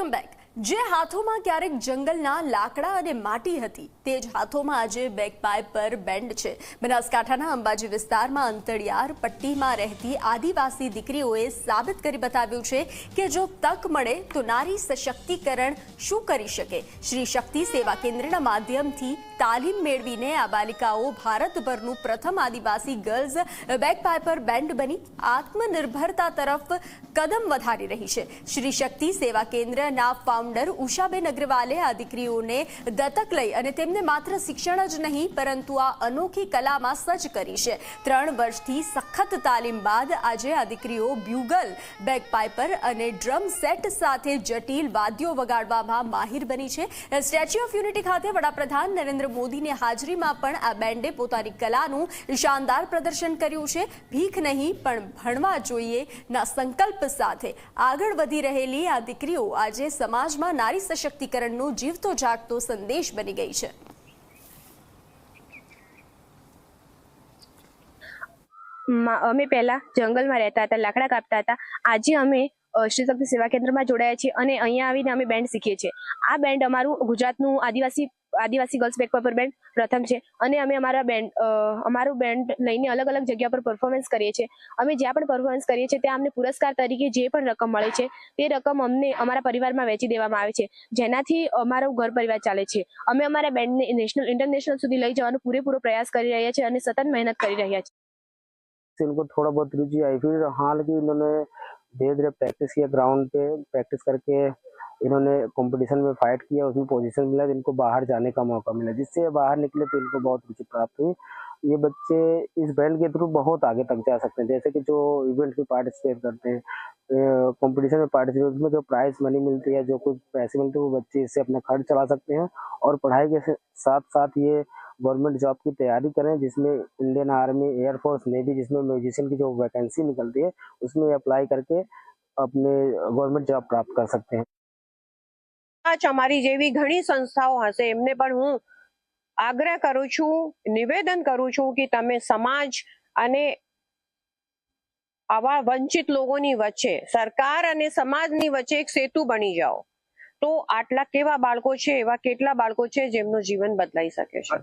Welcome back. જે હાથોમાં ક્યારેક જંગલના લાકડા અને માટી હતી તે જ હાથોમાં આજે બેગપાઇપ પર બેન્ડ છે। બનાસકાંઠાના અંબાજી વિસ્તારમાં અંતરિયાળ પટ્ટીમાં રહેતી આદિવાસી દીકરીઓએ સાબિત કરી બતાવ્યું છે કે જો તક મળે તો નારી સશક્તિકરણ શું કરી શકે। શ્રી શક્તિ સેવા કેન્દ્રના માધ્યમથી તાલીમ મેળવીને આ બાલિકાઓ ભારતભરનું પ્રથમ આદિવાસી ગર્લ્સ બેગપાઇપર બેન્ડ બની આત્મનિર્ભરતા તરફ કદમ વધારી રહી છે। શ્રી શક્તિ સેવા કેન્દ્રના फाउंडर उषाबेन अग्रवाले आ दीकरीओने दत्तक लई अने तेमने मात्र शिक्षण ज नहीं परंतु आ अनोखी कलामां सज्ज करी छे। 3 वर्षथी सखत तालीम बाद आजे आ दीकरीओ ब्यूगल, बेगपाइपर अने ड्रम सेट साथे जटिल वाद्यो वगाड़वामां माहिर बनी छे। स्टेच्यू ऑफ यूनिटी खाते वडाप्रधान नरेंद्र मोदीनी हाजरीमां पण आ बेन्डे पोतानी कलानुं शानदार प्रदर्शन कर्युं छे। भीख नहीं पण भणवा जोईए ना संकल्प साथे आगळ वधी रहेली आ दीकरीओ आजे समाज में नारी सशक्तिकरण जीवतो जागतो संदेश बनी गई है। अमे पहला जंगल में रहता था, लाकड़ा कापता था। आज अमे श्री शक्ति सेवा केन्द्र में जोड़ाया छे अने अहींया आवीने अमे बेन्ड शीखीए छे। आ बेन्ड अमारुं गुजरातनुं आदिवासी गर्ल्स बेगपाइपर बेन्ड प्रथम छे अने अमे अमारुं बेन्ड लईने अलग अलग जग्या पर परफॉर्मन्स करीए छे। अमे ज्यां पण परफॉर्मन्स करीए छे त्यां अमने पुरस्कार तरीके जे पण रकम मळे छे ते रकम अमने अमारा परिवारमां वेची देवामां आवे छे, जेनाथी अमारो घर परिवार चाले छे। अमे अमारा बेन्डने नेशनल इंटरनेशनल सुधी लई जवानो पूरेपूरो प्रयास करी रह्या छे अने सतत मेहनत करी रह्या छे। इनको थोड़ा बहुत रुचि आई, फिर हाल की इन्होंने धीरे धीरे प्रैक्टिस किया, ग्राउंड पे प्रैक्टिस करके इन्होंने कंपटीशन में फाइट किया, उसमें पोजीशन मिला, इनको बाहर जाने का मौका मिला, जिससे बाहर निकले तो इनको बहुत रुचि प्राप्त हुई। ये बच्चे इस बैंड के थ्रू बहुत आगे तक जा सकते हैं। जैसे कि जो इवेंट में पार्टिसिपेट करते हैं, कंपटीशन में पार्टिसिपेट, उसमें जो प्राइज मनी मिलती है, जो कुछ पैसे मिलते हैं, वो बच्चे इससे अपना खर्च चला सकते हैं और पढ़ाई के साथ साथ ये गवर्नमेंट जॉब की तैयारी करें, जिसमें इंडियन आर्मी, एयरफोर्स, नेवी, जिसमें म्यूजिशियन की जो वैकेंसी निकलती है उसमें अप्लाई करके अपने गवर्नमेंट जॉब प्राप्त कर सकते हैं। आज अमारी जेवी घणी संस्थाओं हशे एमने पण हूँ आग्रह करूं छूं, निवेदन करूं छूं कि तमे समाज अने आवा वंचित लोगोनी वच्चे सरकार अने समाजनी वच्चे एक सेतु बनी जाओ तो आटला केवा बाळको छे एवा केटला बाळको छे जेमनुं जीवन बदलाई शके छे।